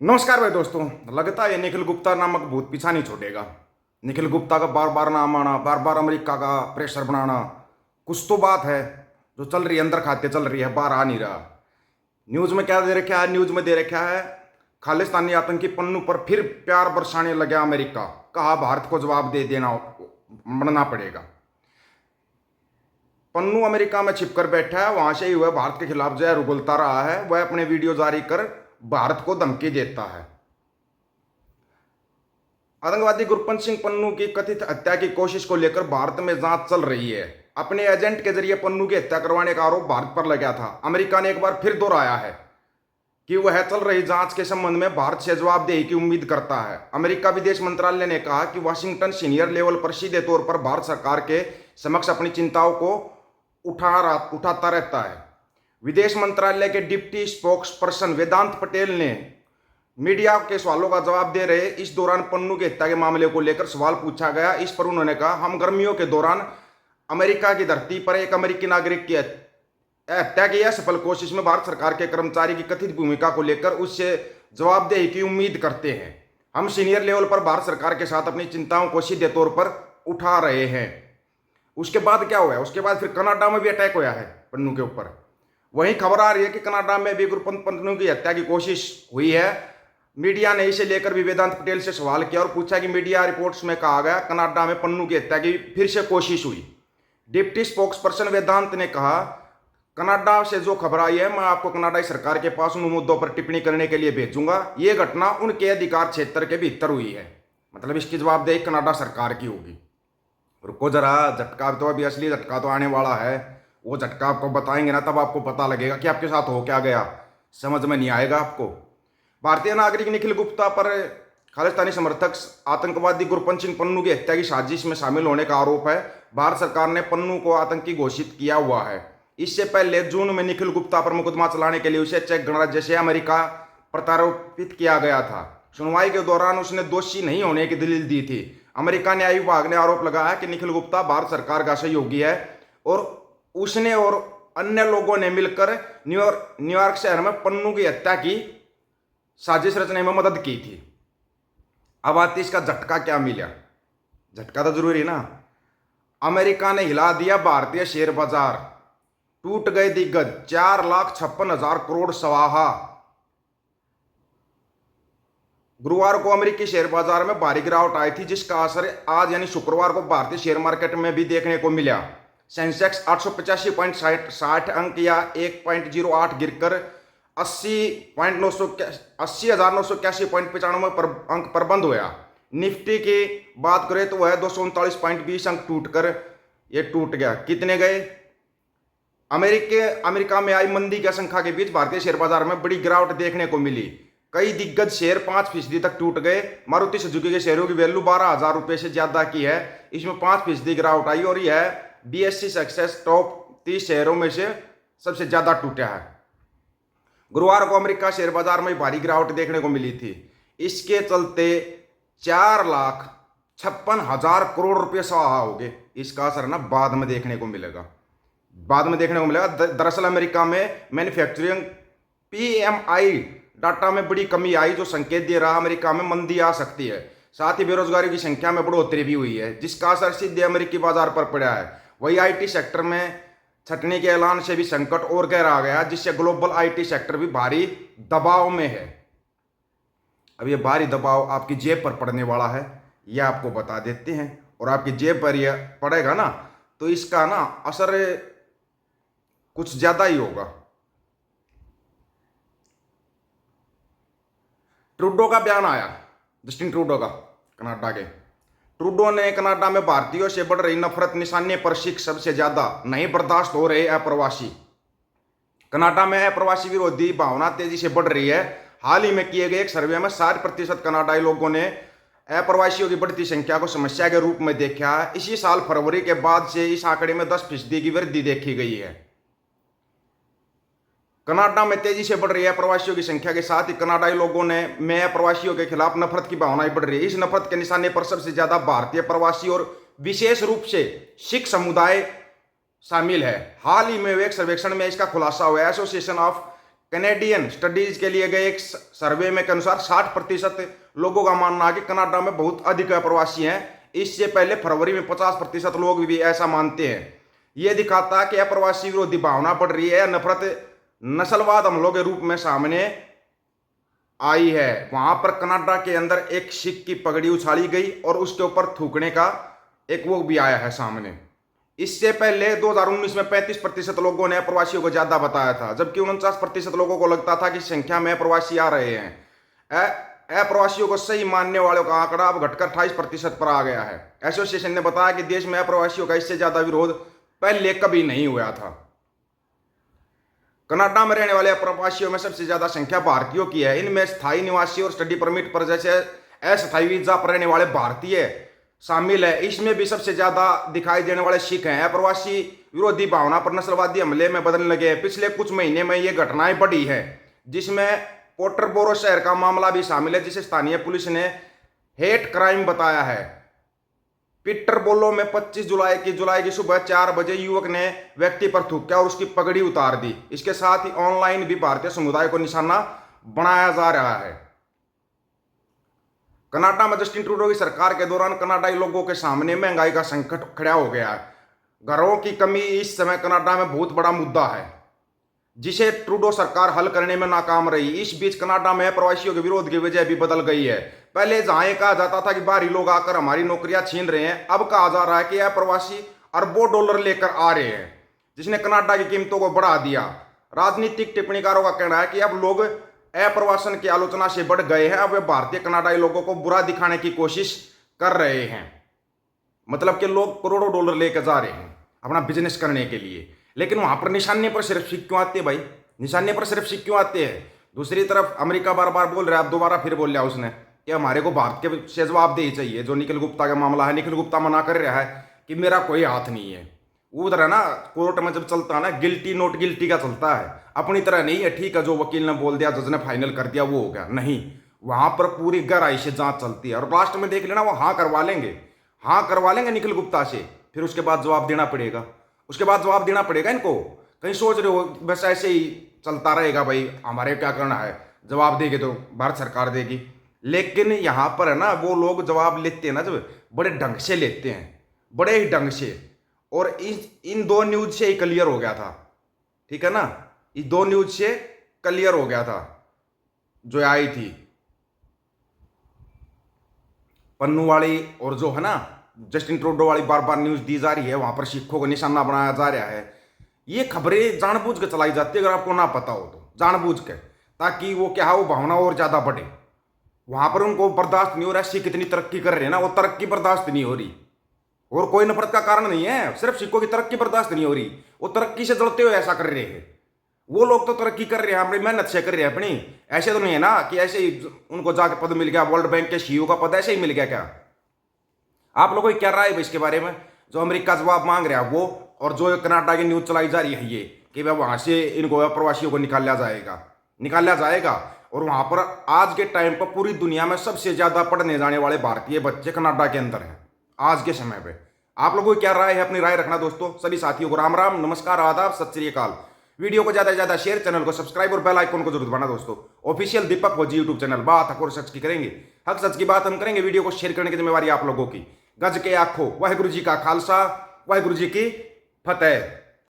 नमस्कार भाई दोस्तों। लगता है ये निखिल गुप्ता नामक भूत पीछा नहीं छोड़ेगा। निखिल गुप्ता का बार बार नाम आना, बार बार अमेरिका का प्रेशर बनाना, कुछ तो बात है जो चल रही है, अंदर खाते चल रही है, बाहर आ नहीं रहा। न्यूज में क्या दे रखा है? न्यूज में दे रखा है खालिस्तानी आतंकी पन्नू पर फिर प्यार बरसाने लगा अमेरिका। कहा भारत को जवाब दे देना बनना पड़ेगा। पन्नू अमेरिका में छिपकर बैठा है, वहां से ही वह भारत के खिलाफ जहर उगलता रहा है। वह अपने वीडियो जारी कर भारत को धमकी देता है। आतंकवादी गुरपंत सिंह पन्नू की कथित हत्या की कोशिश को लेकर भारत में जांच चल रही है। अपने एजेंट के जरिए पन्नू की हत्या करवाने का आरोप भारत पर लगा था। अमेरिका ने एक बार फिर दोहराया है कि वह चल रही जांच के संबंध में भारत से जवाबदेही की उम्मीद करता है। अमेरिका विदेश मंत्रालय ने कहा कि वाशिंगटन सीनियर लेवल पर सीधे तौर पर भारत सरकार के समक्ष अपनी चिंताओं को उठाता रहता है। विदेश मंत्रालय के डिप्टी स्पोक्स पर्सन वेदांत पटेल ने मीडिया के सवालों का जवाब दे रहे इस दौरान पन्नू की हत्या के मामले को लेकर सवाल पूछा गया। इस पर उन्होंने कहा, हम गर्मियों के दौरान अमेरिका की धरती पर एक अमेरिकी नागरिक की हत्या की असफल कोशिश में भारत सरकार के कर्मचारी की कथित भूमिका को लेकर उससे जवाबदेही की उम्मीद करते हैं। हम सीनियर लेवल पर भारत सरकार के साथ अपनी चिंताओं को सीधे तौर पर उठा रहे हैं। उसके बाद क्या हुआ है? उसके बाद फिर कनाडा में भी अटैक हुआ है पन्नू के ऊपर। वहीं खबर आ रही है कि कनाडा में भी गुरपंत पन्नू की हत्या की कोशिश हुई है। मीडिया ने इसे लेकर भी वेदांत पटेल से सवाल किया और पूछा कि मीडिया रिपोर्ट्स में कहा गया कनाडा में पन्नू की हत्या की फिर से कोशिश हुई। डिप्टी स्पोक्स पर्सन वेदांत ने कहा, कनाडा से जो खबर आई है मैं आपको कनाडाई सरकार के पास उन मुद्दों पर टिप्पणी करने के लिए भेजूंगा। ये घटना उनके अधिकार क्षेत्र के भीतर हुई है, मतलब इसकी जवाबदेही कनाडा सरकार की होगी। रुको जरा, झटका तो अभी असली झटका तो आने वाला है। वो झटका आपको बताएंगे ना, तब आपको पता लगेगा कि आपके साथ हो क्या गया। समझ में नहीं आएगा आपको। भारतीय नागरिक निखिल गुप्ता पर खालिस्तानी समर्थक आतंकवादी गुरपंत सिंह पन्नू की हत्या की साजिश में शामिल होने का आरोप है। भारत सरकार ने पन्नू को आतंकी घोषित किया हुआ है। इससे पहले जून में निखिल गुप्ता पर मुकदमा चलाने के लिए उसे चेक गणराज्य से अमेरिका प्रत्यारोपित किया गया था। सुनवाई के दौरान उसने दोषी नहीं होने की दलील दी थी। अमेरिका न्याय विभाग ने आरोप लगाया कि निखिल गुप्ता भारत सरकार का सहयोगी है और उसने और अन्य लोगों ने मिलकर न्यूयॉर्क शहर में पन्नू की हत्या की साजिश रचने में मदद की थी। अब आती इसका झटका क्या मिला? झटका तो जरूरी ना। अमेरिका ने हिला दिया भारतीय शेयर बाजार, टूट गए दिग्गज, 4,56,000 करोड़ स्वाहा। गुरुवार को अमेरिकी शेयर बाजार में भारी गिरावट आई थी, जिसका असर आज यानी शुक्रवार को भारतीय शेयर मार्केट में भी देखने को मिला। सेंसेक्स 885.60 अंक या 1.08 गिरकर 80,981.95 अंक पर बंद हुआ। निफ्टी की बात करें तो वह 239.20 अंक टूट गया। कितने गए? अमेरिका में आई मंदी की आशंका के बीच भारतीय शेयर बाजार में बड़ी गिरावट देखने को मिली। कई दिग्गज शेयर 5% तक टूट गए। मारुति सुजुकी के शेयरों की वैल्यू 12,000 रुपये से ज्यादा की है। इसमें 5% गिरावट आई और यह BSE सक्सेस टॉप 30 शेयरों में से सबसे ज्यादा टूटा है। गुरुवार को अमेरिका शेयर बाजार में भारी गिरावट देखने को मिली थी। इसके चलते 4,56,000 करोड़ रुपये स्वाहा हो गए। इसका असर ना बाद में देखने को मिलेगा। दरअसल अमेरिका में मैन्युफैक्चरिंग PMI डाटा में बड़ी कमी आई, जो संकेत दे रहा अमेरिका में मंदी आ सकती है। साथ ही बेरोजगारी की संख्या में बढ़ोतरी भी हुई है, जिसका असर सीधे अमेरिकी बाजार पर पड़ा है। वही IT सेक्टर में छटनी के ऐलान से भी संकट और गहरा आ गया, जिससे ग्लोबल IT सेक्टर भी भारी दबाव में है। अब ये भारी दबाव आपकी जेब पर पड़ने वाला है, यह आपको बता देते हैं। और आपकी जेब पर यह पड़ेगा ना, तो इसका ना असर कुछ ज्यादा ही होगा। ट्रूडो का बयान आया, जस्टिन ट्रूडो का, कनाडा के। ट्रूडो ने कनाडा में भारतीयों से बढ़ रही नफरत निशाने पर सिख सबसे ज्यादा नहीं बर्दाश्त हो रहे अप्रवासी। कनाडा में अप्रवासी विरोधी भावना तेजी से बढ़ रही है। हाल ही में किए गए एक सर्वे में 60% कनाडाई लोगों ने अप्रवासियों की बढ़ती संख्या को समस्या के रूप में देखा है। इसी साल फरवरी के बाद से इस आंकड़े में 10% की वृद्धि देखी गई है। कनाडा में तेजी से बढ़ रही है प्रवासियों की संख्या के साथ ही कनाडाई लोगों में प्रवासियों के खिलाफ नफरत की भावनाएं बढ़ रही है। इस नफरत के निशाने पर सबसे ज्यादा भारतीय प्रवासी और विशेष रूप से सिख समुदाय शामिल है। हाल ही में एक सर्वेक्षण में इसका खुलासा हुआ। एसोसिएशन ऑफ कैनेडियन स्टडीज के लिए गए एक सर्वे में के अनुसार 60% लोगों का मानना है कि कनाडा में बहुत अधिक अप्रवासी हैं। इससे पहले फरवरी में 50% लोग भी ऐसा मानते हैं। यह दिखाता है कि अप्रवासी विरोधी भावना बढ़ रही है, नफरत नस्लवाद हमलों के रूप में सामने आई है। वहां पर कनाडा के अंदर एक सिख की पगड़ी उछाली गई और उसके ऊपर थूकने का एक वो भी आया है सामने। इससे पहले 2019 में 35% लोगों ने अप्रवासियों को ज्यादा बताया था, जबकि 49% लोगों को लगता था कि संख्या में अप्रवासी आ रहे हैं। अप्रवासियों को सही मानने वालों का आंकड़ा अब घटकर 28% पर आ गया है। एसोसिएशन ने बताया कि देश में अप्रवासियों का इससे ज्यादा विरोध पहले कभी नहीं हुआ था। कनाडा में रहने वाले अप्रवासियों में सबसे ज्यादा संख्या भारतीयों की है। इनमें स्थायी निवासी और स्टडी परमिट पर जैसे अस्थायी वीजा पर रहने वाले भारतीय शामिल है। इसमें भी सबसे ज्यादा दिखाई देने वाले सिख हैं। अप्रवासी विरोधी भावना पर नस्लवादी हमले में बदलने लगे हैं। पिछले कुछ महीने में ये घटनाएं बढ़ी है, जिसमें पोर्टरबोरो शहर का मामला भी शामिल है, जिसे स्थानीय पुलिस ने हेट क्राइम बताया है। पीटरबोरो में 25 जुलाई की सुबह 4 बजे युवक ने व्यक्ति पर थूका और उसकी पगड़ी उतार दी। इसके साथ ही ऑनलाइन भी भारतीय समुदाय को निशाना बनाया जा रहा है। कनाडा में जस्टिन ट्रूडो की सरकार के दौरान कनाडाई लोगों के सामने महंगाई का संकट खड़ा हो गया है। घरों की कमी इस समय कनाडा में बहुत बड़ा मुद्दा है, जिसे ट्रूडो सरकार हल करने में नाकाम रही। इस बीच कनाडा में प्रवासियों के विरोध की वजह भी बदल गई है। पहले जहां ये कहा जाता था कि बाहरी लोग आकर हमारी नौकरियां छीन रहे हैं, अब कहा जा रहा है कि यह प्रवासी अरबों डॉलर लेकर आ रहे हैं, जिसने कनाडा की कीमतों को बढ़ा दिया। राजनीतिक टिप्पणीकारों का कहना है कि अब लोग अप्रवासन की आलोचना से बढ़ गए हैं। अब वे भारतीय कनाडाई लोगों को बुरा दिखाने की कोशिश कर रहे हैं। मतलब कि लोग करोड़ों डॉलर लेकर जा रहे हैं अपना बिजनेस करने के लिए, लेकिन वहां पर निशाने पर सिर्फ सिख क्यों आते हैं भाई? निशाने पर सिर्फ सिख क्यों आते हैं? दूसरी तरफ अमेरिका बार बार बोल रहा है, अब दोबारा फिर बोल रहा है उसने कि हमारे को भारत के से जवाबदेही चाहिए। जो निखिल गुप्ता का मामला है, निखिल गुप्ता मना कर रहा है कि मेरा कोई हाथ नहीं है। उधर है ना कोर्ट में जब चलता है ना, गिल्टी नोट गिल्टी का चलता है, अपनी तरह नहीं है। ठीक है, जो वकील ने बोल दिया, जज ने फाइनल कर दिया, वो हो गया। नहीं, वहां पर पूरी गहराई से जांच चलती है और लास्ट में देख लेना वो हाँ करवा लेंगे निखिल गुप्ता से। फिर उसके बाद जवाब देना पड़ेगा, इनको। कहीं सोच रहे हो बस ऐसे ही चलता रहेगा भाई, हमारे क्या करना है, जवाब देंगे तो भारत सरकार देगी। लेकिन यहां पर है ना, वो लोग जवाब लेते हैं ना, जब बड़े ढंग से लेते हैं, बड़े ही ढंग से। और इन 2 न्यूज से ही क्लियर हो गया था, ठीक है ना, इस 2 न्यूज से क्लियर हो गया था जो आई थी पन्नू वाली, और जो है ना जस्टिन ट्रूडो वाली बार बार न्यूज दी जा रही है, वहां पर सिखों को निशाना बनाया जा रहा है। ये खबरें जानबूझ के चलाई जाती है, अगर आपको ना पता हो तो, जानबूझ के, ताकि वो क्या है, वो भावना और ज्यादा बढ़े। वहां पर उनको बर्दाश्त नहीं हो रहा है, सिख इतनी तरक्की कर रहे हैं ना, वो तरक्की बर्दाश्त नहीं हो रही। और कोई नफरत का कारण नहीं है, सिर्फ सिखों की तरक्की बर्दाश्त नहीं हो रही। वो तरक्की से जलते हुए ऐसा कर रहे हैं। वो लोग तो तरक्की कर रहे हैं, अपनी मेहनत से कर रहे हैं अपनी। ऐसे तो नहीं है ना कि ऐसे ही उनको जाके पद मिल गया, वर्ल्ड बैंक के सीईओ का पद ऐसे ही मिल गया क्या? आप लोगों की क्या राय है इसके बारे में? जो अमेरिका जवाब मांग रहा है वो, और जो कनाडा की न्यूज चलाई जा रही है ये कि भाई वहां से इनको प्रवासियों को निकाला जाएगा। और वहां पर आज के टाइम पर पूरी दुनिया में सबसे ज्यादा पढ़ने जाने वाले भारतीय बच्चे कनाडा के अंदर हैं आज के समय पे। आप लोगों की क्या राय है? अपनी राय रखना दोस्तों। सभी साथियों को राम राम, नमस्कार, आदाब, सत श्री अकाल। वीडियो को ज्यादा से ज्यादा शेयर, चैनल को सब्सक्राइब और बेल आइकन को जरूर दबाना दोस्तों। ऑफिशियल दीपक फौजी यूट्यूब चैनल, बात हक और सच की करेंगे, हक सच की बात हम करेंगे। वीडियो को शेयर करने की जिम्मेवारी आप लोगों की। गज के आखो, वाहिगुरु जी का खालसा, वाहिगुरु जी की फतेह।